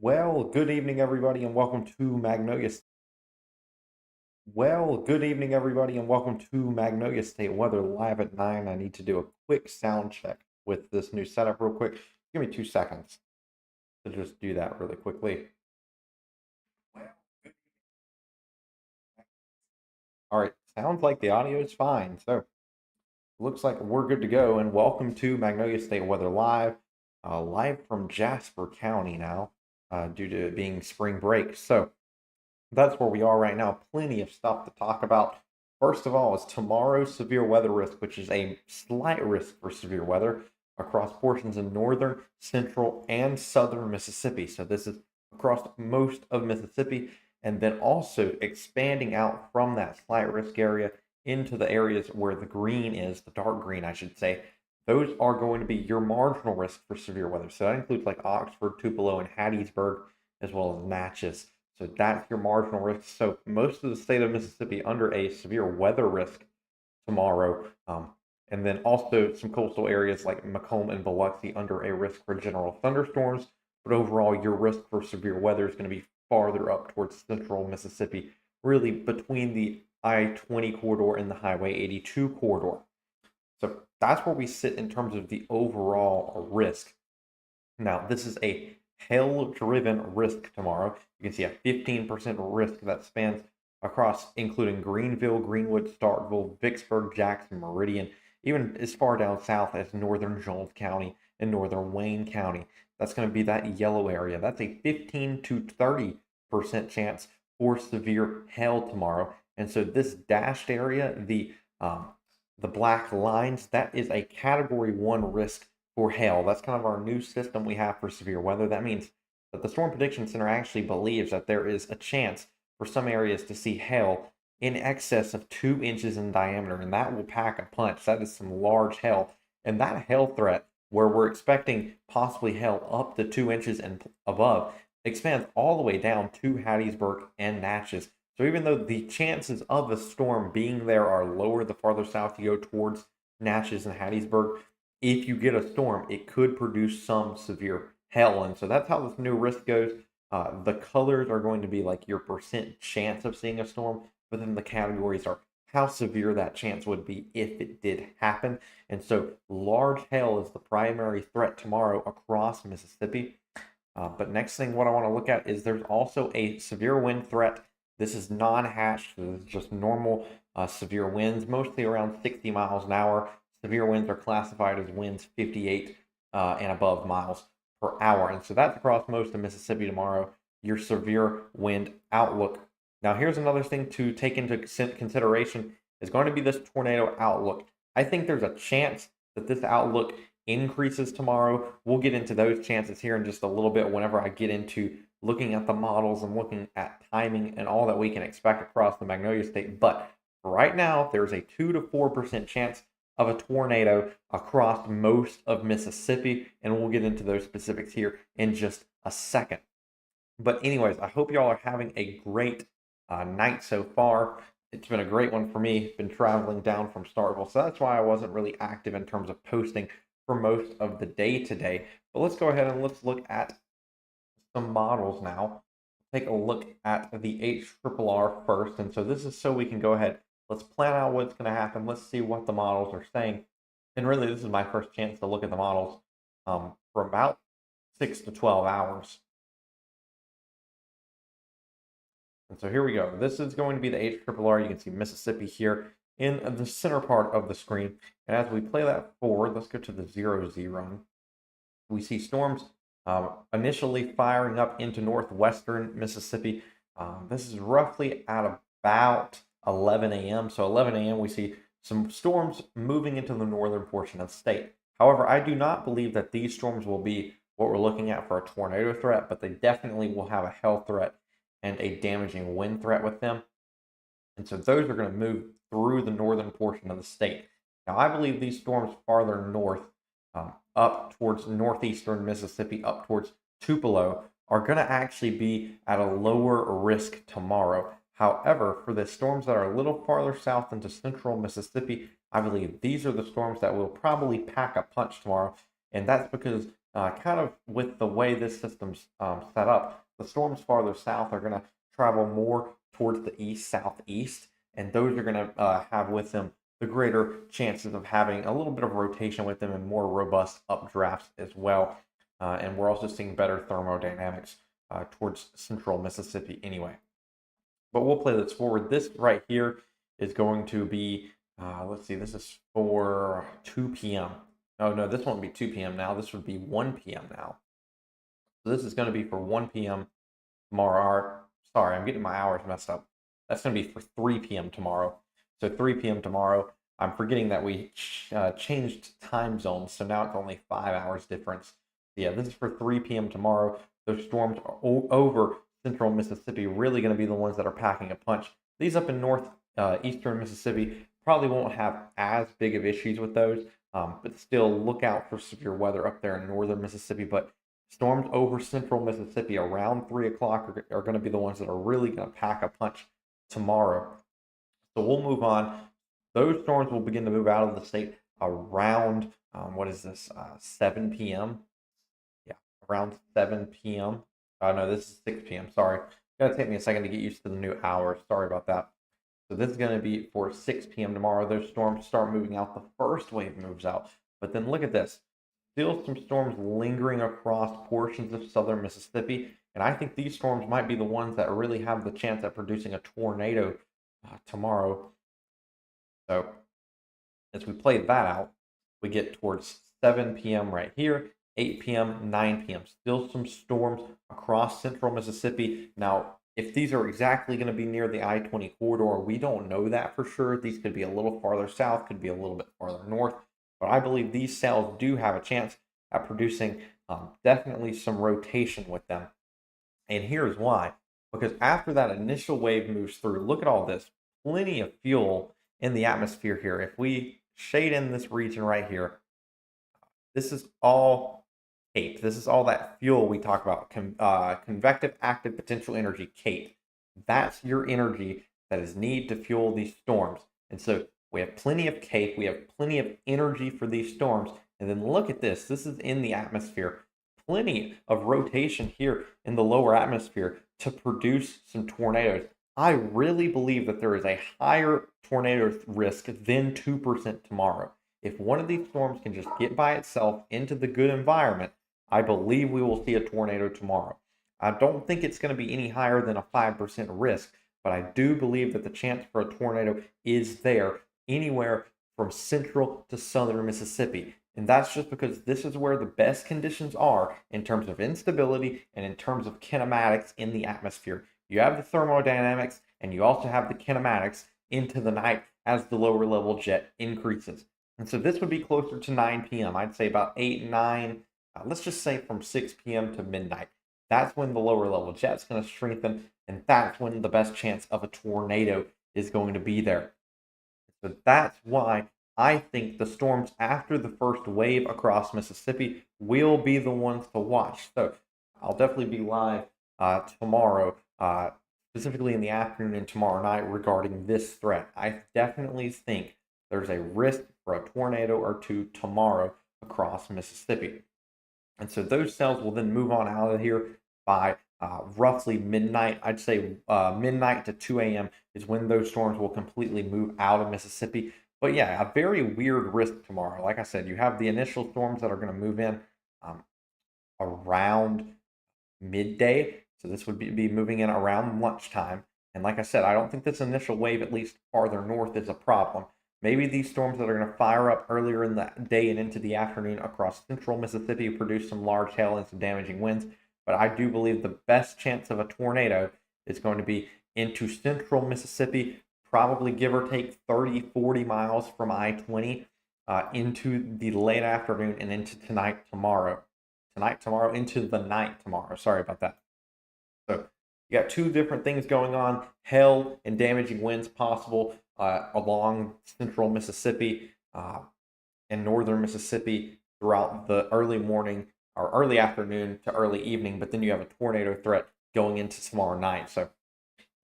Well, good evening, everybody, and welcome to Magnolia. Good evening, everybody, and welcome to Magnolia State Weather live at 9. I need to do a quick sound check with this new setup, real quick. Give me 2 seconds to just do that really quickly. Well, all right, sounds like the audio is fine. So, looks like we're good to go, and welcome to Magnolia State Weather live, live from Jasper County now, due to it being spring break. So, that's where we are right now. Plenty of stuff to talk about. First of all, is tomorrow's severe weather risk, which is a slight risk for severe weather across portions of northern, central, and southern Mississippi. So this is across most of Mississippi, and then also expanding out from that slight risk area into the areas where the green is, the dark green, I should say. Those are going to be your marginal risk for severe weather. So that includes like Oxford, Tupelo, and Hattiesburg, as well as Natchez. So that's your marginal risk. So most of the state of Mississippi under a severe weather risk tomorrow. And then also some coastal areas like Macomb and Biloxi under a risk for general thunderstorms. But overall, your risk for severe weather is going to be farther up towards central Mississippi, really between the I-20 corridor and the Highway 82 corridor. So that's where we sit in terms of the overall risk. Now, this is a hail-driven risk tomorrow. You can see a 15% risk that spans across, including Greenville, Greenwood, Starkville, Vicksburg, Jackson, Meridian, even as far down south as northern Jones County and northern Wayne County. That's going to be that yellow area. That's a 15 to 30% chance for severe hail tomorrow. And so this dashed area, the black lines, that is a Category 1 risk for hail. That's kind of our new system we have for severe weather. That means that the Storm Prediction Center actually believes that there is a chance for some areas to see hail in excess of 2 inches in diameter, and that will pack a punch. That is some large hail. And that hail threat, where we're expecting possibly hail up to 2 inches and above, expands all the way down to Hattiesburg and Natchez. So even though the chances of a storm being there are lower the farther south you go towards Natchez and Hattiesburg, if you get a storm, it could produce some severe hail. And so that's how this new risk goes. The colors are going to be like your percent chance of seeing a storm, but then the categories are how severe that chance would be if it did happen. And so large hail is the primary threat tomorrow across Mississippi. But next thing, what I want to look at is there's also a severe wind threat. This is non-hatched. This is just normal severe winds, mostly around 60 miles an hour. Severe winds are classified as winds 58 and above miles per hour. And so that's across most of Mississippi tomorrow, your severe wind outlook. Now, here's another thing to take into consideration is going to be this tornado outlook. I think there's a chance that this outlook increases tomorrow. We'll get into those chances here in just a little bit whenever I get into looking at the models and looking at timing and all that we can expect across the Magnolia State. But right now, there's a 2 to 4% chance of a tornado across most of Mississippi, and we'll get into those specifics here in just a second. But anyways, I hope y'all are having a great night so far. It's been a great one for me. Been traveling down from Starkville, so that's why I wasn't really active in terms of posting for most of the day today. But let's go ahead and let's look at some models now. Take a look at the HRRR first, and so this is so we can go ahead. Let's plan out what's going to happen. Let's see what the models are saying. And really, this is my first chance to look at the models for about 6 to 12 hours. And so here we go. This is going to be the HRRR. You can see Mississippi here in the center part of the screen. And as we play that forward, let's go to the 0Z run. We see storms initially firing up into northwestern Mississippi. This is roughly at about 11 a.m. So 11 a.m. we see some storms moving into the northern portion of the state. However, I do not believe that these storms will be what we're looking at for a tornado threat, but they definitely will have a hail threat and a damaging wind threat with them. And so those are going to move through the northern portion of the state. Now, I believe these storms farther north, up towards northeastern Mississippi, up towards Tupelo, are going to actually be at a lower risk tomorrow. However, for the storms that are a little farther south into central Mississippi, I believe these are the storms that will probably pack a punch tomorrow. And that's because kind of with the way this system's set up, the storms farther south are going to travel more towards the east southeast, and those are going to have with them the greater chances of having a little bit of rotation with them and more robust updrafts as well. And we're also seeing better thermodynamics towards central Mississippi anyway. But we'll play this forward. This right here is going to be, let's see, this is for 2 p.m. Oh, no, this won't be 2 p.m. now. This would be 1 p.m. now. So this is going to be for 1 p.m. tomorrow. Sorry, I'm getting my hours messed up. That's going to be for 3 p.m. tomorrow. So 3 p.m. tomorrow. I'm forgetting that we changed time zones, so now it's only 5 hours difference. Yeah, this is for 3 p.m. tomorrow. Those storms are over central Mississippi, really going to be the ones that are packing a punch. These up in eastern Mississippi probably won't have as big of issues with those, but still look out for severe weather up there in northern Mississippi. But storms over central Mississippi around 3 o'clock are going to be the ones that are really going to pack a punch tomorrow. So we'll move on. Those storms will begin to move out of the state around, what is this, 7 p.m.? Yeah, around 7 p.m. No, this is 6 p.m. Sorry. It's going to take me a second to get used to the new hours. Sorry about that. So this is going to be for 6 p.m. tomorrow. Those storms start moving out. The first wave moves out. But then look at this. Still some storms lingering across portions of southern Mississippi. And I think these storms might be the ones that really have the chance at producing a tornado tomorrow. So as we play that out, we get towards 7 p.m. right here, 8 p.m., 9 p.m. Still some storms across central Mississippi. Now, if these are exactly going to be near the I-20 corridor, we don't know that for sure. These could be a little farther south, could be a little bit farther north. But I believe these cells do have a chance at producing definitely some rotation with them. And here's why. Because after that initial wave moves through, look at all this. Plenty of fuel in the atmosphere here. If we shade in this region right here, this is all CAPE. This is all that fuel we talk about, convective active potential energy, CAPE. That's your energy that is needed to fuel these storms. And so we have plenty of CAPE. We have plenty of energy for these storms. And then look at this. This is in the atmosphere. Plenty of rotation here in the lower atmosphere to produce some tornadoes. I really believe that there is a higher tornado risk than 2% tomorrow. If one of these storms can just get by itself into the good environment, I believe we will see a tornado tomorrow. I don't think it's going to be any higher than a 5% risk, but I do believe that the chance for a tornado is there anywhere from central to southern Mississippi. And that's just because this is where the best conditions are in terms of instability and in terms of kinematics in the atmosphere. You have the thermodynamics and you also have the kinematics into the night as the lower level jet increases. And so this would be closer to 9 p.m. I'd say about 8, 9, let's just say from 6 p.m. to midnight. That's when the lower level jet's going to strengthen, and that's when the best chance of a tornado is going to be there. So that's why I think the storms after the first wave across Mississippi will be the ones to watch. So I'll definitely be live tomorrow, specifically in the afternoon and tomorrow night regarding this threat. I definitely think there's a risk for a tornado or two tomorrow across Mississippi. And so those cells will then move on out of here by roughly midnight. I'd say midnight to 2 a.m. is when those storms will completely move out of Mississippi. But yeah, a very weird risk tomorrow. Like I said, you have the initial storms that are going to move in around midday. So this would be moving in around lunchtime. And like I said, I don't think this initial wave, at least farther north, is a problem. Maybe these storms that are going to fire up earlier in the day and into the afternoon across central Mississippi produce some large hail and some damaging winds. But I do believe the best chance of a tornado is going to be into central Mississippi, probably give or take 30, 40 miles from I-20 into the late afternoon and into tomorrow. Tomorrow, into the night tomorrow. Sorry about that. So you got two different things going on, hail and damaging winds possible along central Mississippi and northern Mississippi throughout the early morning or early afternoon to early evening, but then you have a tornado threat going into tomorrow night. So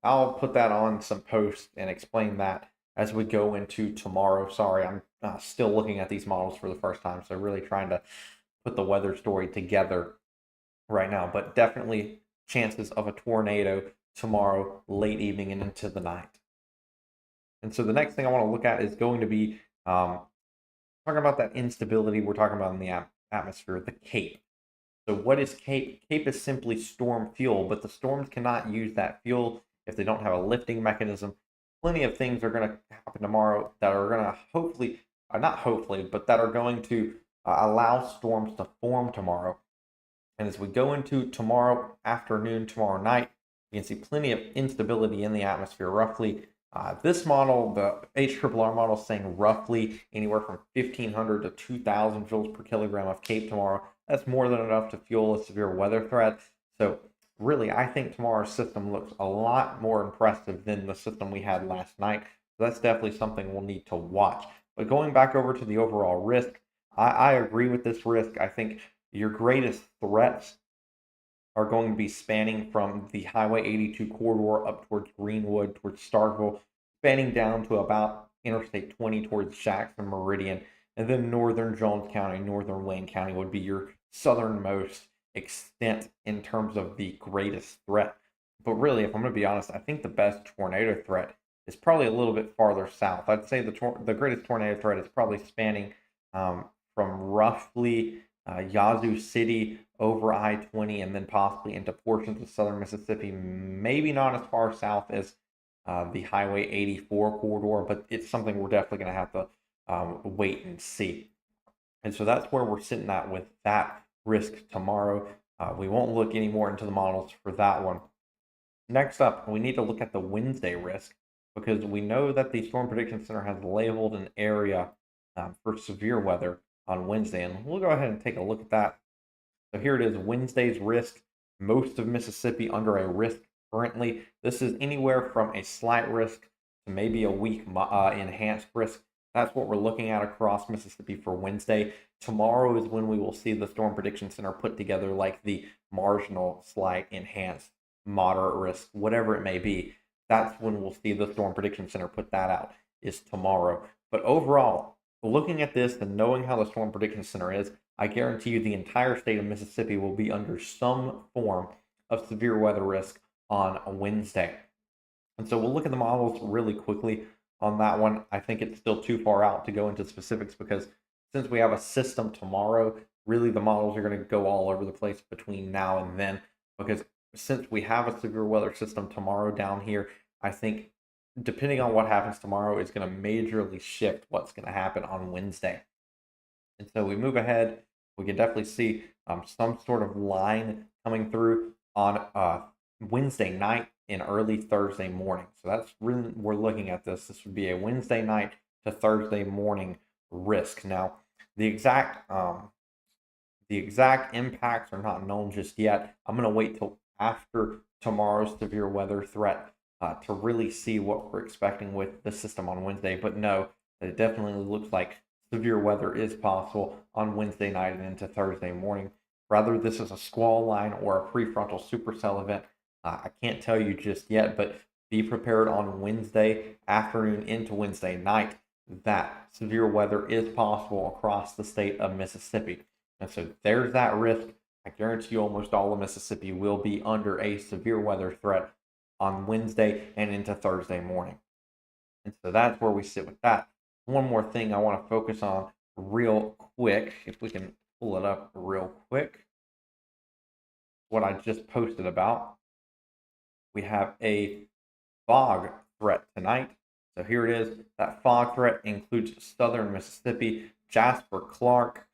I'll put that on some posts and explain that as we go into tomorrow. Sorry, I'm still looking at these models for the first time, so really trying to put the weather story together right now, but definitely chances of a tornado tomorrow, late evening and into the night. And so the next thing I want to look at is going to be talking about that instability we're talking about in the atmosphere, the CAPE. So what is CAPE? CAPE is simply storm fuel, but the storms cannot use that fuel if they don't have a lifting mechanism. Plenty of things are going to happen tomorrow that are going to hopefully, not hopefully, but that are going to allow storms to form tomorrow. And as we go into tomorrow afternoon, tomorrow night, you can see plenty of instability in the atmosphere. Roughly, this model, the HRRR model, is saying roughly anywhere from 1,500 to 2,000 joules per kilogram of CAPE tomorrow. That's more than enough to fuel a severe weather threat. So really, I think tomorrow's system looks a lot more impressive than the system we had last night. So that's definitely something we'll need to watch. But going back over to the overall risk, I agree with this risk. I think your greatest threats are going to be spanning from the Highway 82 corridor up towards Greenwood, towards Starkville, spanning down to about Interstate 20 towards Jackson Meridian, and then northern Jones County, northern Wayne County would be your southernmost extent in terms of the greatest threat. But really, if I'm going to be honest, I think the best tornado threat is probably a little bit farther south. I'd say the greatest tornado threat is probably spanning from roughly Yazoo City over I-20 and then possibly into portions of southern Mississippi, maybe not as far south as the Highway 84 corridor, but it's something we're definitely going to have to wait and see. And so that's where we're sitting at with that risk tomorrow. We won't look any more into the models for that one. Next up, we need to look at the Wednesday risk because we know that the Storm Prediction Center has labeled an area for severe weather on Wednesday, and we'll go ahead and take a look at that. So here it is, Wednesday's risk. Most of Mississippi under a risk currently. This is anywhere from a slight risk to maybe a weak enhanced risk. That's what we're looking at across Mississippi for Wednesday. Tomorrow is when we will see the Storm Prediction Center put together like the marginal, slight, enhanced, moderate risk, whatever it may be. That's when we'll see the Storm Prediction Center put that out, is tomorrow. But overall, looking at this and knowing how the Storm Prediction Center is, I guarantee you the entire state of Mississippi will be under some form of severe weather risk on Wednesday. And so we'll look at the models really quickly on that one. I think it's still too far out to go into specifics because since we have a system tomorrow, really the models are going to go all over the place between now and then because since we have a severe weather system tomorrow down here, I think depending on what happens tomorrow is going to majorly shift what's going to happen on Wednesday. And so we move ahead, we can definitely see some sort of line coming through on Wednesday night and early Thursday morning. So that's really, we're looking at this. This would be a Wednesday night to Thursday morning risk. Now, the exact impacts are not known just yet. I'm going to wait till after tomorrow's severe weather threat to really see what we're expecting with the system on Wednesday. But no, it definitely looks like severe weather is possible on Wednesday night and into Thursday morning. Whether this is a squall line or a prefrontal supercell event, I can't tell you just yet, but be prepared on Wednesday afternoon into Wednesday night that severe weather is possible across the state of Mississippi. And so there's that risk. I guarantee you almost all of Mississippi will be under a severe weather threat on Wednesday and into Thursday morning. And so that's where we sit with that. One more thing I want to focus on real quick, if we can pull it up real quick, what I just posted about. We have a fog threat tonight. So here it is. That fog threat includes southern Mississippi, Jasper, Clark,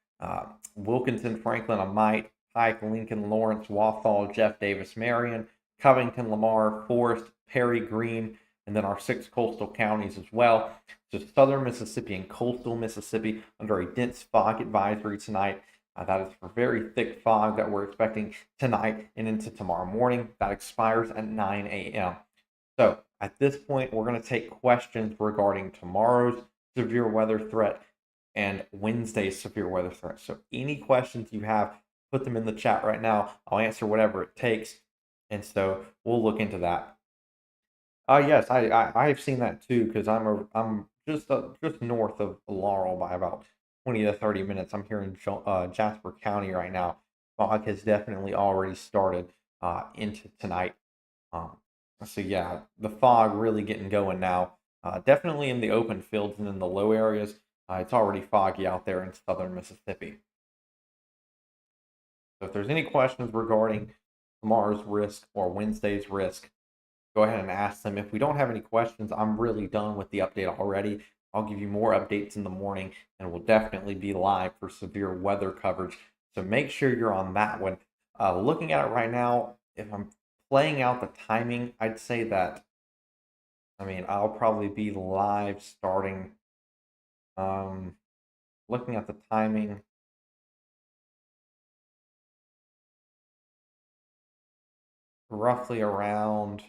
Wilkinson, Franklin, Amite, Pike, Lincoln, Lawrence, Wathall, Jeff Davis, Marion, Covington, Lamar, Forest, Perry, Greene, and then our 6 coastal counties as well. So southern Mississippi and coastal Mississippi under a dense fog advisory tonight. That is for very thick fog that we're expecting tonight and into tomorrow morning. That expires at 9 a.m. So at this point, we're going to take questions regarding tomorrow's severe weather threat and Wednesday's severe weather threat. So any questions you have, put them in the chat right now. I'll answer whatever it takes. And so we'll look into that. Yes, I've seen that too because I'm just north of Laurel by about 20 to 30 minutes. I'm here in Jasper County right now. Fog has definitely already started into tonight. Um, so yeah, the fog really getting going now. Definitely in the open fields and in the low areas. It's already foggy out there in southern Mississippi. So if there's any questions regarding tomorrow's risk or Wednesday's risk, go ahead and ask them. If we don't have any questions, I'm really done with the update already. I'll give you more updates in the morning, and we'll definitely be live for severe weather coverage. So make sure you're on that one. Looking at it right now, if I'm playing out the timing, I'd say that, I mean, I'll probably be live starting, um, looking at the timing, roughly around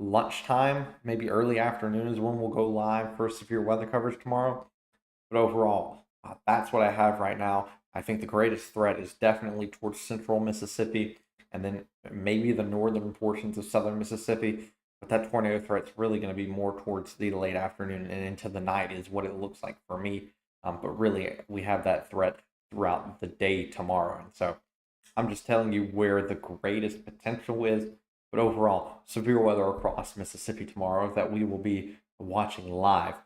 lunchtime, maybe early afternoon is when we'll go live for severe weather coverage tomorrow. But overall, that's what I have right now. I think the greatest threat is definitely towards central Mississippi and then maybe the northern portions of southern Mississippi. But that tornado threat's really going to be more towards the late afternoon and into the night, is what it looks like for me. But really, we have that threat throughout the day tomorrow. And so I'm just telling you where the greatest potential is. But overall, severe weather across Mississippi tomorrow that we will be watching live.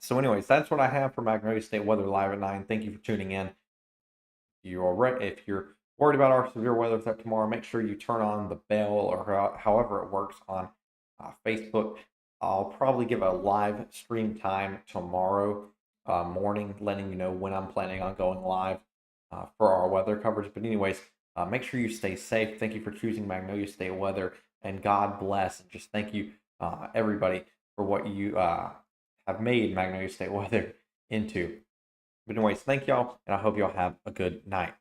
So, anyways, that's what I have for Magnolia State Weather Live at 9. Thank you for tuning in. If you're worried about our severe weather threat tomorrow, make sure you turn on the bell or however it works on Facebook. I'll probably give a live stream time tomorrow morning, letting you know when I'm planning on going live for our weather coverage. But anyways, make sure you stay safe. Thank you for choosing Magnolia State Weather, and God bless. And just thank you, everybody, for what you have made Magnolia State Weather into. But anyways, thank y'all, and I hope y'all have a good night.